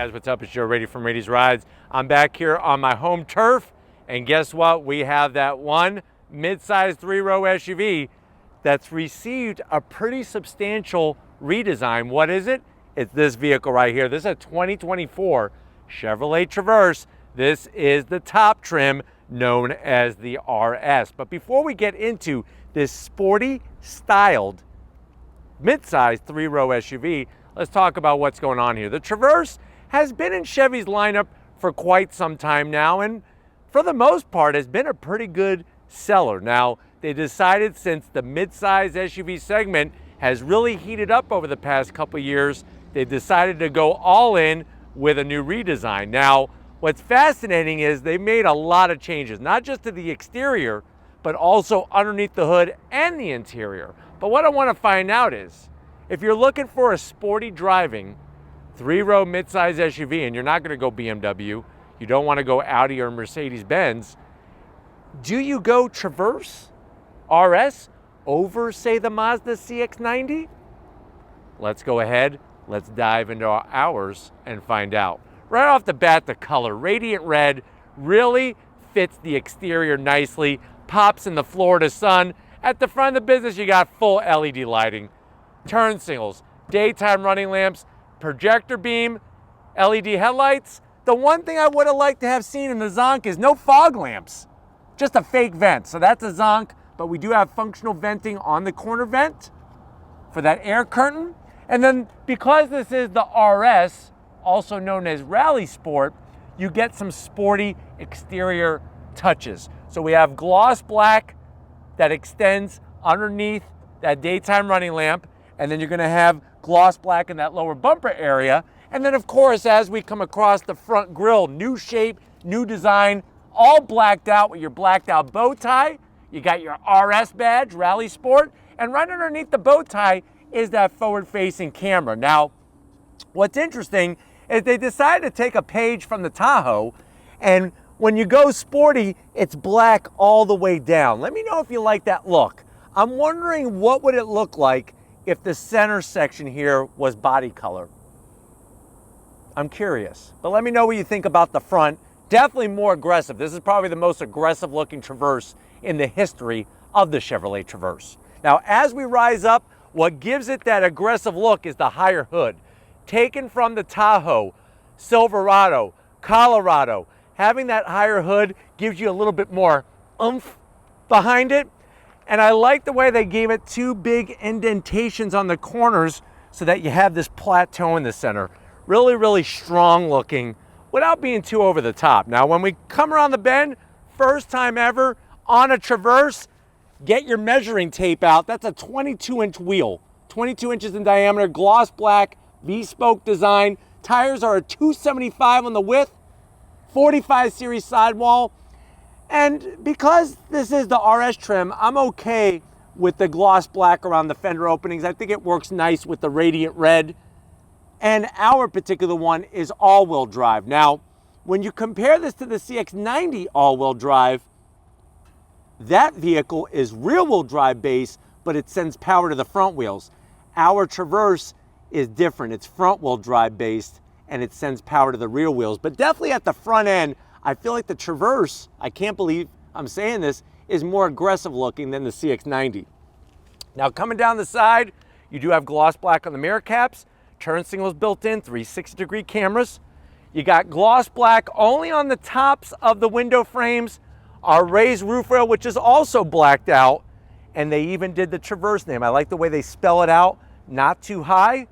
guys, what's up? It's Joe Rady from Rady's Rides. I'm back here on my home turf, and guess what? We have that one mid-size 3-row SUV that's received a pretty substantial redesign. What is it? It's this vehicle right here. This is a 2024 Chevrolet Traverse. This is the top trim known as the RS. But before we get into this sporty styled mid-size 3-row SUV, let's talk about what's going on here. The Traverse has been in Chevy's lineup for quite some time now, and for the most part has been a pretty good seller. Now, they decided, since the mid-size SUV segment has really heated up over the past couple years, they decided to go all in with a new redesign. Now, what's fascinating is they made a lot of changes, not just to the exterior, but also underneath the hood and the interior. But what I want to find out is, if you're looking for a sporty driving 3-row mid-size SUV, and you're not going to go BMW, you don't want to go Audi or Mercedes-Benz, do you go Traverse RS over, say, the Mazda CX-90? Let's go ahead, let's dive into ours and find out. Right off the bat, the color, radiant red, really fits the exterior nicely, pops in the Florida sun. At the front of the business, you got full LED lighting, turn signals, daytime running lamps, projector beam, LED headlights. The one thing I would have liked to have seen in the Zonk is no fog lamps, just a fake vent. So that's a Zonk, but we do have functional venting on the corner vent for that air curtain. And then because this is the RS, also known as Rally Sport, you get some sporty exterior touches. So we have gloss black that extends underneath that daytime running lamp, and then you're going to have gloss black in that lower bumper area. And then, of course, as we come across the front grille, new shape, new design, all blacked out with your blacked out bow tie. You got your RS badge, Rally Sport, and right underneath the bow tie is that forward-facing camera. Now, what's interesting is they decided to take a page from the Tahoe, and when you go sporty, it's black all the way down. Let me know if you like that look. I'm wondering what would it look like if the center section here was body color. I'm curious, but let me know what you think about the front. Definitely more aggressive. This is probably the most aggressive looking Traverse in the history of the Chevrolet Traverse. Now, as we rise up, what gives it that aggressive look is the higher hood. Taken from the Tahoe, Silverado, Colorado, having that higher hood gives you a little bit more oomph behind it. And I like the way they gave it two big indentations on the corners so that you have this plateau in the center. Really, really strong looking without being too over the top. Now, when we come around the bend, first time ever on a Traverse, get your measuring tape out. That's a 22-inch wheel, 22 inches in diameter, gloss black, V-spoke design. Tires are a 275 on the width, 45 series sidewall. And because this is the RS trim, I'm okay with the gloss black around the fender openings. I think it works nice with the radiant red. And our particular one is all-wheel drive. Now, when you compare this to the CX-90 all-wheel drive, that vehicle is rear-wheel drive base, but it sends power to the front wheels. Our Traverse is different. It's front-wheel drive based, and it sends power to the rear wheels. But definitely at the front end, I feel like the Traverse, I can't believe I'm saying this, is more aggressive looking than the CX-90. Now, coming down the side, you do have gloss black on the mirror caps, turn signals built in, 360-degree cameras. You got gloss black only on the tops of the window frames, our raised roof rail, which is also blacked out, and they even did the Traverse name. I like the way they spell it out, not too high.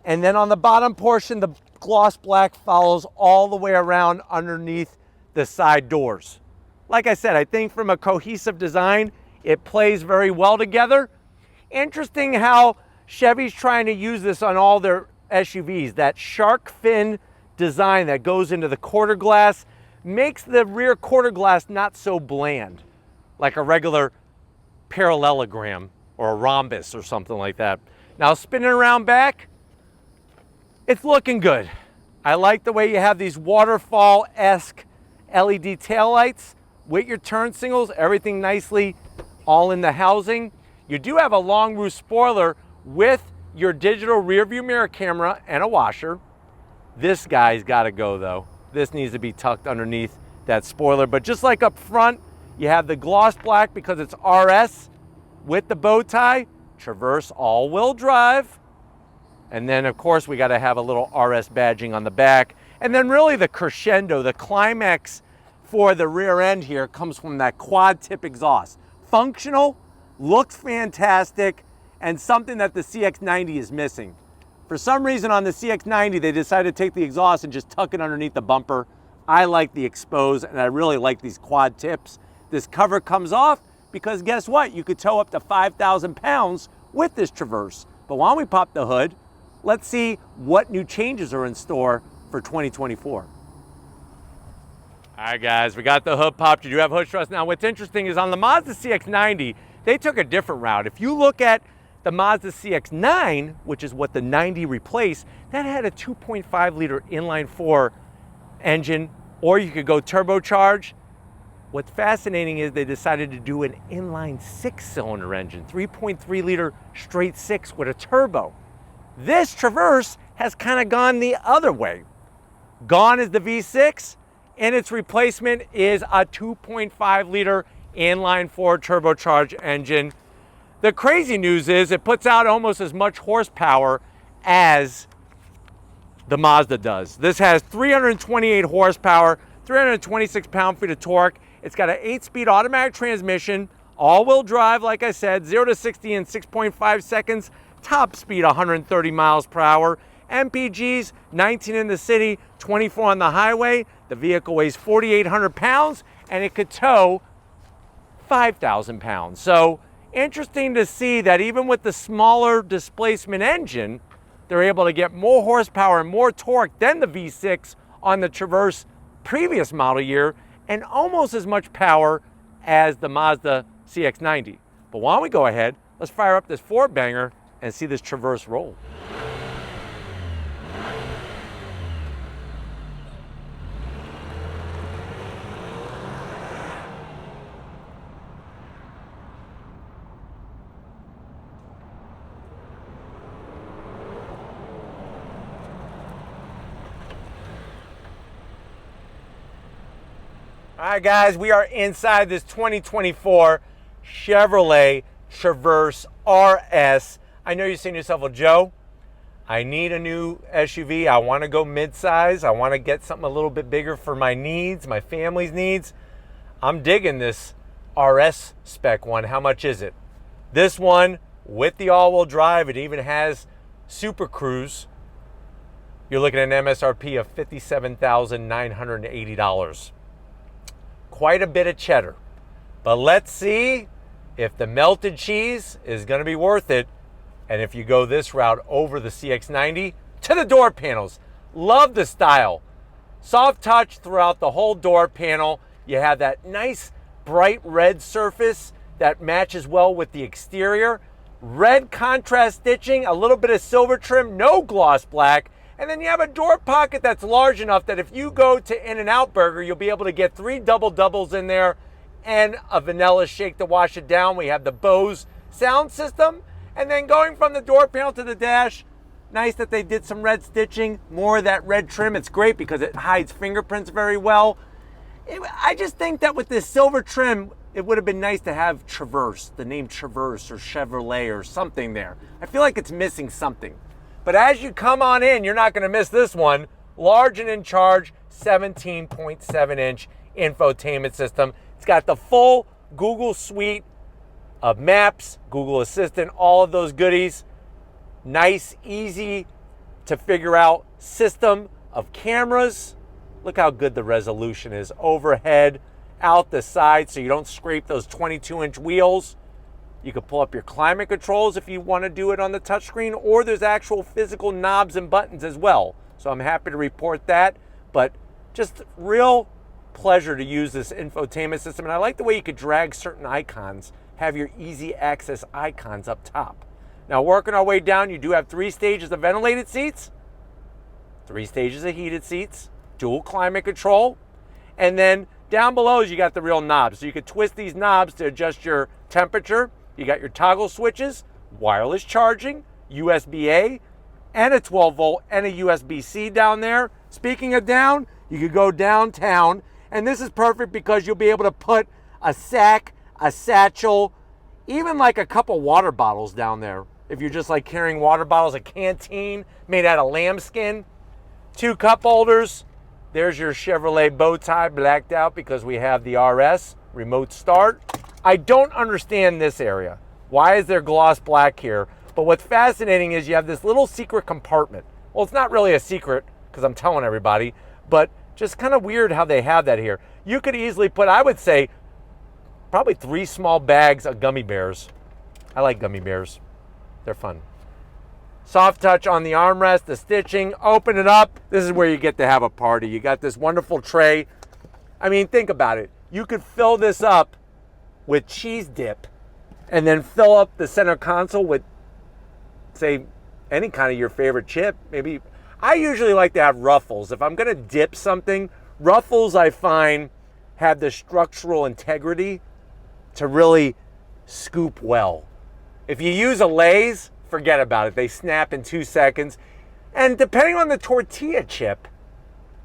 And then on the bottom portion, the gloss black follows all the way around underneath the side doors. Like I said, I think from a cohesive design, it plays very well together. Interesting how Chevy's trying to use this on all their SUVs. That shark fin design that goes into the quarter glass makes the rear quarter glass not so bland, like a regular parallelogram or a rhombus or something like that. Now, spinning around back, it's looking good. I like the way you have these waterfall-esque LED taillights with your turn signals, everything nicely all in the housing. You do have a long roof spoiler with your digital rear view mirror camera and a washer. This guy's got to go though. This needs to be tucked underneath that spoiler. But just like up front, you have the gloss black because it's RS with the bow tie, Traverse all-wheel drive. And then of course we got to have a little RS badging on the back. And then really the crescendo, the climax for the rear end here comes from that quad tip exhaust. Functional, looks fantastic, and something that the CX-90 is missing. For some reason on the CX-90, they decided to take the exhaust and just tuck it underneath the bumper. I like the exposed, and I really like these quad tips. This cover comes off because guess what? You could tow up to 5,000 pounds with this Traverse. But why don't we pop the hood? Let's see what new changes are in store for 2024. All right, guys, we got the hood popped. You do have hood struts. Now, what's interesting is on the Mazda CX-90, they took a different route. If you look at the Mazda CX-9, which is what the 90 replaced, that had a 2.5 liter inline four engine, or you could go turbocharged. What's fascinating is they decided to do an inline 6-cylinder engine, 3.3 liter straight six with a turbo. This Traverse has kind of gone the other way. Gone is the V6, and its replacement is a 2.5 liter inline four turbocharged engine. The crazy news is it puts out almost as much horsepower as the Mazda does. This has 328 horsepower, 326 pound-feet of torque. It's got an 8-speed automatic transmission, all-wheel drive, like I said, 0 to 60 in 6.5 seconds, top speed 130 miles per hour. MPGs, 19 in the city, 24 on the highway. The vehicle weighs 4,800 pounds, and it could tow 5,000 pounds. So interesting to see that even with the smaller displacement engine, they're able to get more horsepower and more torque than the V6 on the Traverse previous model year, and almost as much power as the Mazda CX-90. But why don't we go ahead, let's fire up this four-banger and see this Traverse roll. All right, guys, we are inside this 2024 Chevrolet Traverse RS. I know you're saying to yourself, well, Joe, I need a new SUV. I want to go midsize. I want to get something a little bit bigger for my needs, my family's needs. I'm digging this RS spec one. How much is it? This one with the all-wheel drive, it even has Super Cruise. You're looking at an MSRP of $57,980. Quite a bit of cheddar. But let's see if the melted cheese is going to be worth it. And if you go this route over the CX-90 to the door panels. Love the style. Soft touch throughout the whole door panel. You have that nice bright red surface that matches well with the exterior. Red contrast stitching, a little bit of silver trim, no gloss black. And then you have a door pocket that's large enough that if you go to In-N-Out Burger, you'll be able to get 3 double doubles in there and a vanilla shake to wash it down. We have the Bose sound system. And then going from the door panel to the dash, nice that they did some red stitching, more of that red trim. It's great because it hides fingerprints very well. I just think that with this silver trim, it would have been nice to have Traverse, the name Traverse or Chevrolet or something there. I feel like it's missing something. But as you come on in, you're not going to miss this one. Large and in charge, 17.7-inch infotainment system. It's got the full Google suite of maps, Google Assistant, all of those goodies. Nice, easy to figure out system of cameras. Look how good the resolution is. Overhead, out the side, so you don't scrape those 22-inch wheels. You can pull up your climate controls if you want to do it on the touchscreen, or there's actual physical knobs and buttons as well. So I'm happy to report that, but just real pleasure to use this infotainment system. And I like the way you could drag certain icons, have your easy access icons up top. Now working our way down, you do have 3 stages of ventilated seats, 3 stages of heated seats, dual climate control, and then down below you got the real knobs. So you could twist these knobs to adjust your temperature. You got your toggle switches, wireless charging, USB-A, and a 12 volt and a USB-C down there. Speaking of down, you could go downtown, and this is perfect because you'll be able to put a sack, a satchel, even like a couple water bottles down there. If you're just like carrying water bottles, a canteen made out of lambskin, 2 cup holders. There's your Chevrolet bow tie blacked out because we have the RS remote start. I don't understand this area. Why is there gloss black here? But what's fascinating is you have this little secret compartment. Well, it's not really a secret because I'm telling everybody, but just kind of weird how they have that here. You could easily put, I would say, probably 3 small bags of gummy bears. I like gummy bears. They're fun. Soft touch on the armrest, the stitching, open it up. This is where you get to have a party. You got this wonderful tray. I mean, think about it. You could fill this up with cheese dip and then fill up the center console with, say, any kind of your favorite chip. Maybe, I usually like to have Ruffles. If I'm gonna dip something, Ruffles I find have the structural integrity to really scoop well. If you use a Lay's, forget about it. They snap in 2 seconds. And depending on the tortilla chip,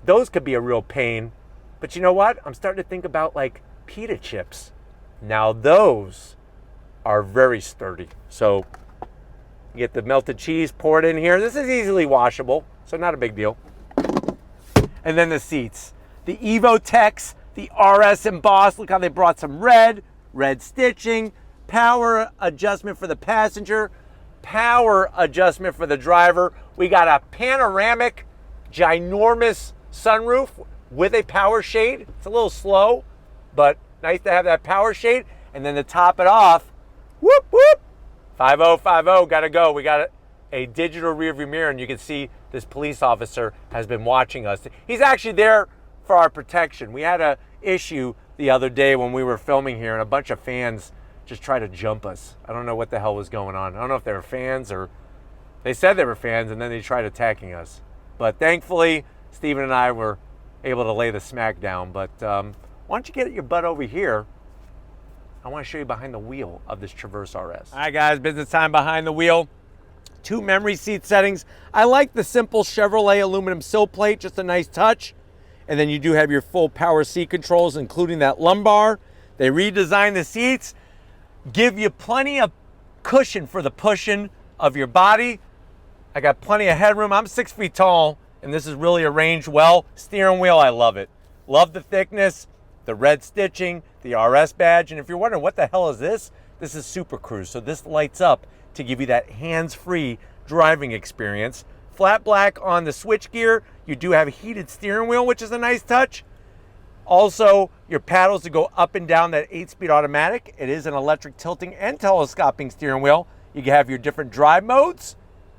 those could be a real pain. But you know what? I'm starting to think about like pita chips. Now those are very sturdy. So you get the melted cheese, pour it in here. This is easily washable, so not a big deal. And then the seats. The EvoTex, the RS embossed. Look how they brought some red stitching, power adjustment for the passenger, power adjustment for the driver. We got a panoramic, ginormous sunroof with a power shade. It's a little slow, but nice to have that power shade. And then to top it off, whoop, whoop, 5050, gotta go. We got a digital rear view mirror, and you can see this police officer has been watching us. He's actually there for our protection. We had a issue the other day when we were filming here, and a bunch of fans just tried to jump us. I don't know what the hell was going on. I don't know if they were fans or they said they were fans and then they tried attacking us. But thankfully, Steven and I were able to lay the smack down. But why don't you get your butt over here? I want to show you behind the wheel of this Traverse RS. All right, guys, business time behind the wheel. 2 memory seat settings. I like the simple Chevrolet aluminum sill plate, just a nice touch. And then you do have your full power seat controls, including that lumbar. They redesigned the seats, give you plenty of cushion for the pushing of your body. I got plenty of headroom. I'm 6 feet tall, and this is really arranged well. Steering wheel, I love it. Love the thickness, the red stitching, the RS badge. And if you're wondering what the hell is this is Super Cruise. So this lights up to give you that hands-free driving experience. Flat black on the switchgear. You do have a heated steering wheel, which is a nice touch. Also, your paddles to go up and down that 8-speed automatic. It is an electric tilting and telescoping steering wheel. You can have your different drive modes,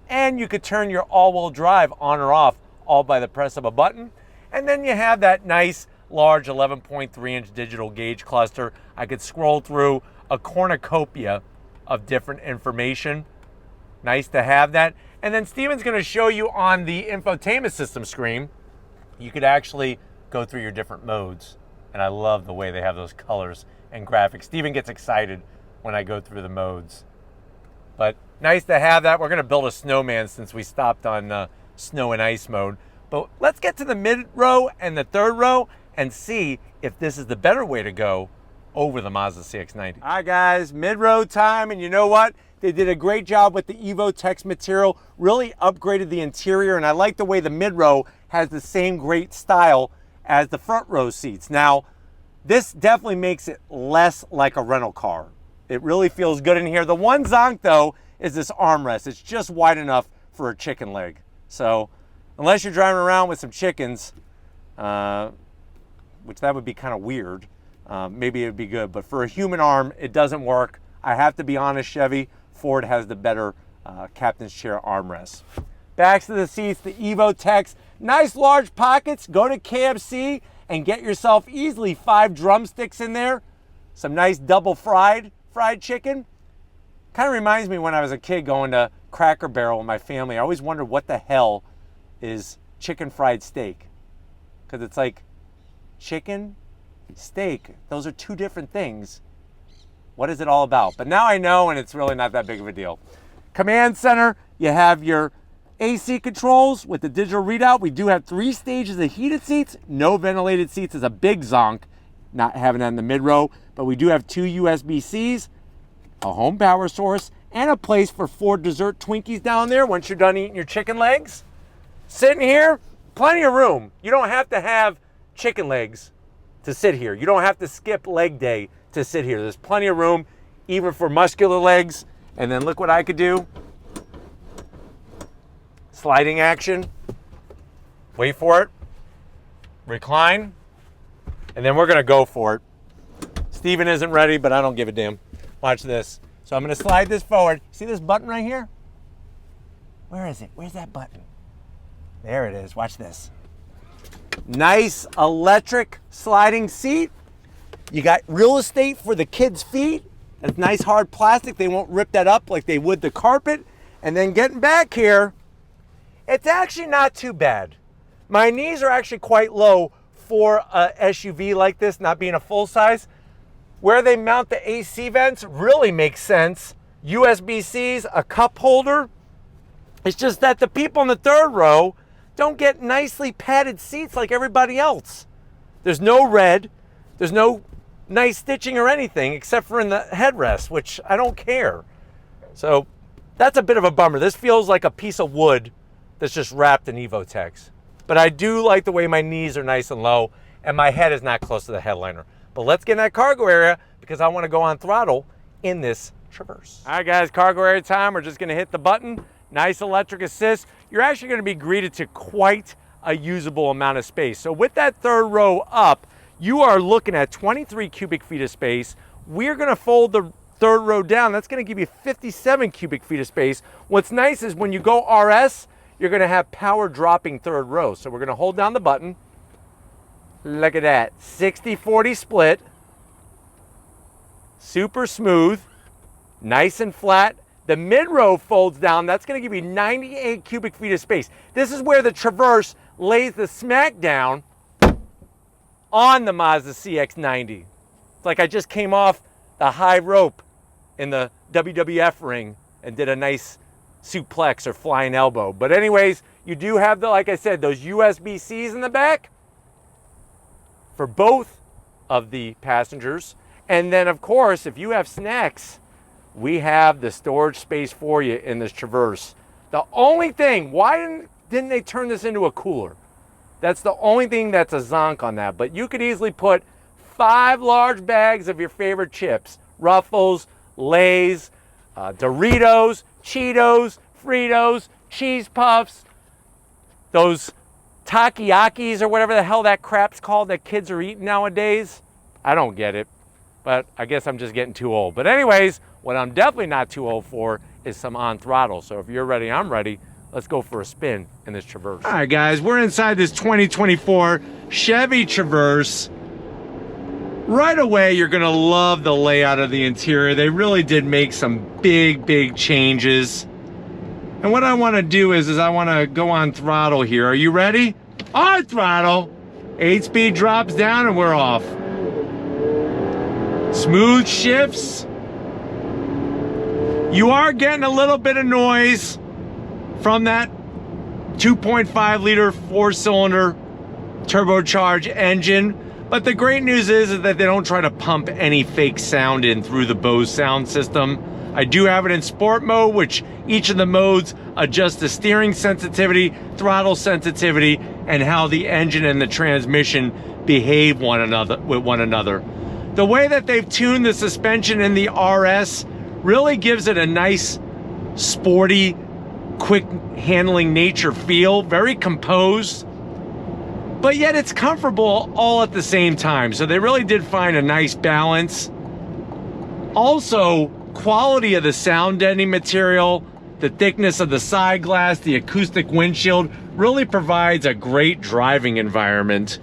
and you could turn your all-wheel drive on or off all by the press of a button. And then you have that nice, large 11.3-inch digital gauge cluster. I could scroll through a cornucopia of different information. Nice to have that. And then Steven's going to show you on the infotainment system screen, you could actually go through your different modes. And I love the way they have those colors and graphics. Steven gets excited when I go through the modes. But nice to have that. We're going to build a snowman since we stopped on snow and ice mode. But let's get to the mid row and the third row and see if this is the better way to go over the Mazda CX-90. All right, guys, mid row time. And you know what? They did a great job with the EvoTex material, really upgraded the interior, and I like the way the mid-row has the same great style as the front row seats. Now, this definitely makes it less like a rental car. It really feels good in here. The one zonk, though, is this armrest. It's just wide enough for a chicken leg. So, unless you're driving around with some chickens, which that would be kind of weird, maybe it would be good. But for a human arm, it doesn't work. I have to be honest, Chevy, Ford has the better captain's chair armrest. Backs to the seats, the EvoTex. Nice large pockets. Go to KFC and get yourself easily 5 drumsticks in there. Some nice double fried chicken. Kind of reminds me when I was a kid going to Cracker Barrel with my family. I always wondered what the hell is chicken fried steak. Because it's like chicken, steak. Those are 2 different things. What is it all about? But now I know, and it's really not that big of a deal. Command center, you have your AC controls with the digital readout. We do have 3 stages of heated seats. No ventilated seats is a big zonk, not having that in the mid row. But we do have 2 USB-Cs, a home power source, and a place for 4 dessert Twinkies down there once you're done eating your chicken legs. Sitting here, plenty of room. You don't have to have chicken legs to sit here. You don't have to skip leg day to sit here. There's plenty of room, even for muscular legs. And then look what I could do. Sliding action. Wait for it. Recline. And then we're gonna go for it. Steven isn't ready, but I don't give a damn. Watch this. So I'm gonna slide this forward. See this button right here? Where is it? Where's that button? There it is. Watch this. Nice electric sliding seat. You got real estate for the kids' feet. That's nice hard plastic. They won't rip that up like they would the carpet. And then getting back here, it's actually not too bad. My knees are actually quite low for a SUV like this, not being a full size. Where they mount the AC vents really makes sense. USB-Cs, a cup holder. It's just that the people in the 3rd row don't get nicely padded seats like everybody else. There's no red. There's no nice stitching or anything except for in the headrest, which I don't care. So that's a bit of a bummer. This feels like a piece of wood that's just wrapped in Evotex. But I do like the way my knees are nice and low and my head is not close to the headliner. But let's get in that cargo area because I want to go on throttle in this Traverse. All right, guys, cargo area time. We're just going to hit the button. Nice electric assist. You're actually going to be greeted to quite a usable amount of space. So with that 3rd row up, you are looking at 23 cubic feet of space. We're going to fold the 3rd row down. That's going to give you 57 cubic feet of space. What's nice is when you go RS, you're going to have power dropping 3rd row. So we're going to hold down the button. Look at that, 60-40 split. Super smooth, nice and flat. The mid row folds down. That's going to give you 98 cubic feet of space. This is where the Traverse lays the smack down on the Mazda CX-90. It's like I just came off the high rope in the WWF ring and did a nice suplex or flying elbow. But anyways, you do have, the, like I said, those USB-Cs in the back for both of the passengers. And then, of course, if you have snacks, we have the storage space for you in this Traverse. The only thing, why didn't they turn this into a cooler? That's the only thing that's a zonk on that. But you could easily put 5 large bags of your favorite chips. Ruffles, Lay's, Doritos, Cheetos, Fritos, Cheese Puffs, those Takiyakis or whatever the hell that crap's called that kids are eating nowadays. I don't get it, but I guess I'm just getting too old. But anyways, what I'm definitely not too old for is some on throttle. So if you're ready, I'm ready. Let's go for a spin in this Traverse. All right, guys, we're inside this 2024 Chevy Traverse. Right away, you're gonna love the layout of the interior. They really did make some big changes. And what I wanna do is I wanna go on throttle here. Are you ready? On throttle. 8-speed drops down and we're off. Smooth shifts. You are getting a little bit of noise from that 2.5 liter 4-cylinder turbocharged engine. But the great news is that they don't try to pump any fake sound in through the Bose sound system. I do have it in sport mode, which each of the modes adjust the steering sensitivity, throttle sensitivity, and how the engine and the transmission behave with one another. The way that they've tuned the suspension in the RS really gives it a nice, sporty, quick handling nature feel, very composed, but yet it's comfortable all at the same time. So they really did find a nice balance. Also, quality of the sound deadening material, the thickness of the side glass, the acoustic windshield really provides a great driving environment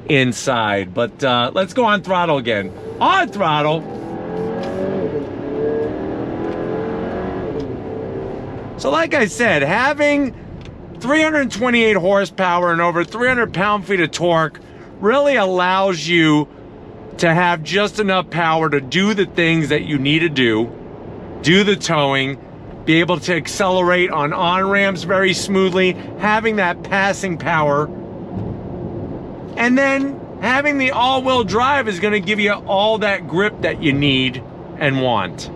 inside. But let's go on throttle again. On throttle. So like I said, having 328 horsepower and over 300 pound-feet of torque really allows you to have just enough power to do the things that you need to do the towing, be able to accelerate on on-ramps very smoothly, having that passing power. And then having the all-wheel drive is gonna give you all that grip that you need and want.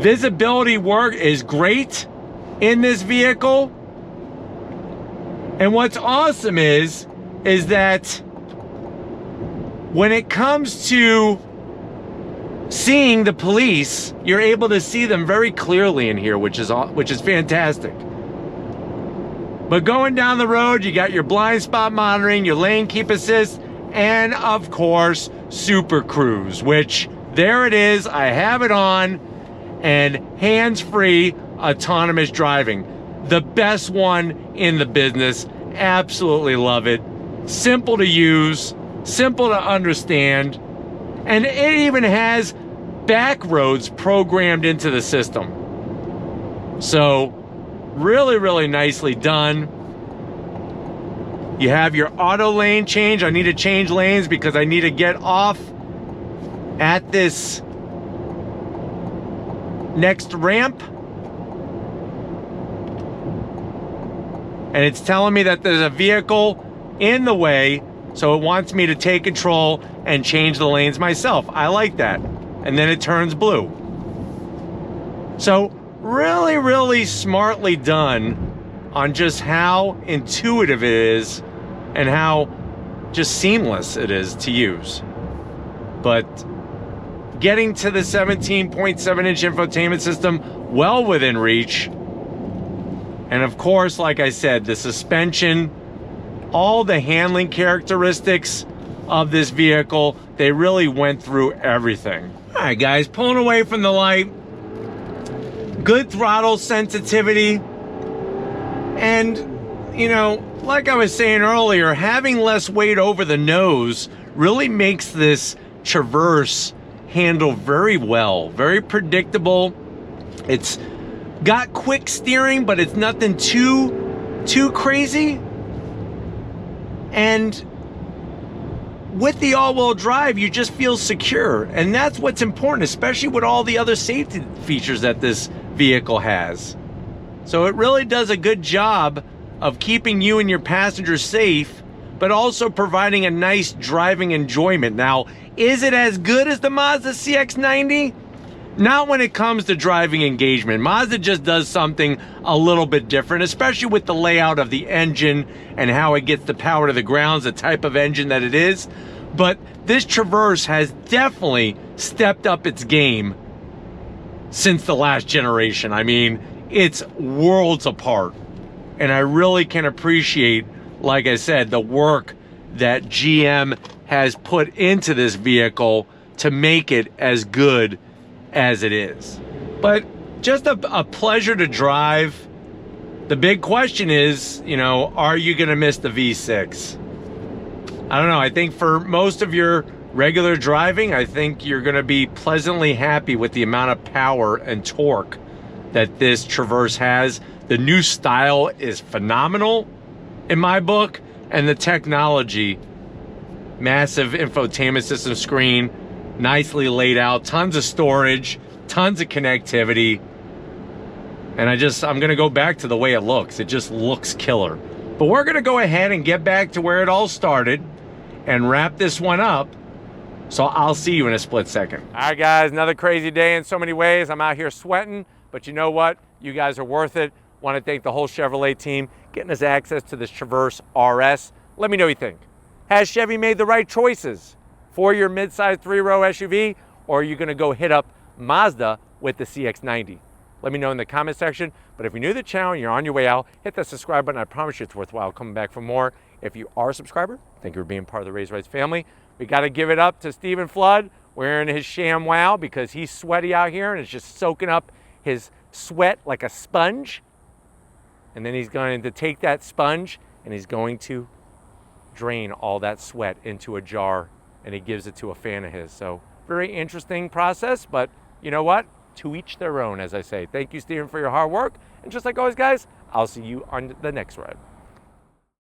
Visibility work is great in this vehicle. And what's awesome is that when it comes to seeing the police, you're able to see them very clearly in here, which is fantastic. But going down the road, you got your blind spot monitoring, your lane keep assist, and of course, Super Cruise, which there it is, I have it on, and hands-free autonomous driving. The best one in the business, absolutely love it. Simple to use, simple to understand, and it even has back roads programmed into the system. So really, really nicely done. You have your auto lane change. I need to change lanes because I need to get off at this next ramp. And it's telling me that there's a vehicle in the way, so it wants me to take control and change the lanes myself. I like that. And then it turns blue. So really, really smartly done on just how intuitive it is and how just seamless it is to use. But getting to the 17.7-inch infotainment system well within reach. And of course, like I said, the suspension, all the handling characteristics of this vehicle, they really went through everything. All right, guys, pulling away from the light. Good throttle sensitivity. And, you know, like I was saying earlier, having less weight over the nose really makes this Traverse handle very well, very predictable. It's got quick steering, but it's nothing too crazy. And with the all-wheel drive, you just feel secure, and that's what's important, especially with all the other safety features that this vehicle has. So it really does a good job of keeping you and your passengers safe, but also providing a nice driving enjoyment. Now, is it as good as the Mazda CX-90? Not when it comes to driving engagement. Mazda just does something a little bit different, especially with the layout of the engine and how it gets the power to the grounds, the type of engine that it is. But this Traverse has definitely stepped up its game since the last generation. I mean, it's worlds apart. And I really can appreciate, like I said, the work that GM has put into this vehicle to make it as good as it is. But just a pleasure to drive. The big question is, you know, are you gonna miss the V6? I don't know, I think for most of your regular driving, I think you're gonna be pleasantly happy with the amount of power and torque that this Traverse has. The new style is phenomenal in my book, and the technology, massive infotainment system screen, nicely laid out, tons of storage, tons of connectivity. And I'm gonna go back to the way it looks. It just looks killer. But we're gonna go ahead and get back to where it all started and wrap this one up. So I'll see you in a split second. All right, guys, another crazy day in so many ways. I'm out here sweating, but you know what? You guys are worth it. Want to thank the whole Chevrolet team getting us access to this Traverse RS. Let me know what you think. Has Chevy made the right choices for your midsize 3-row SUV, or are you gonna go hit up Mazda with the CX-90? Let me know in the comment section. But if you're new to the channel and you're on your way out, hit that subscribe button. I promise you it's worthwhile coming back for more. If you are a subscriber, thank you for being part of the Raise Rights family. We gotta give it up to Stephen Flood wearing his ShamWow because he's sweaty out here and it's just soaking up his sweat like a sponge. And then he's going to take that sponge and he's going to drain all that sweat into a jar, and he gives it to a fan of his. So very interesting process, but you know what? To each their own, as I say. Thank you, Stephen, for your hard work. And just like always, guys, I'll see you on the next ride.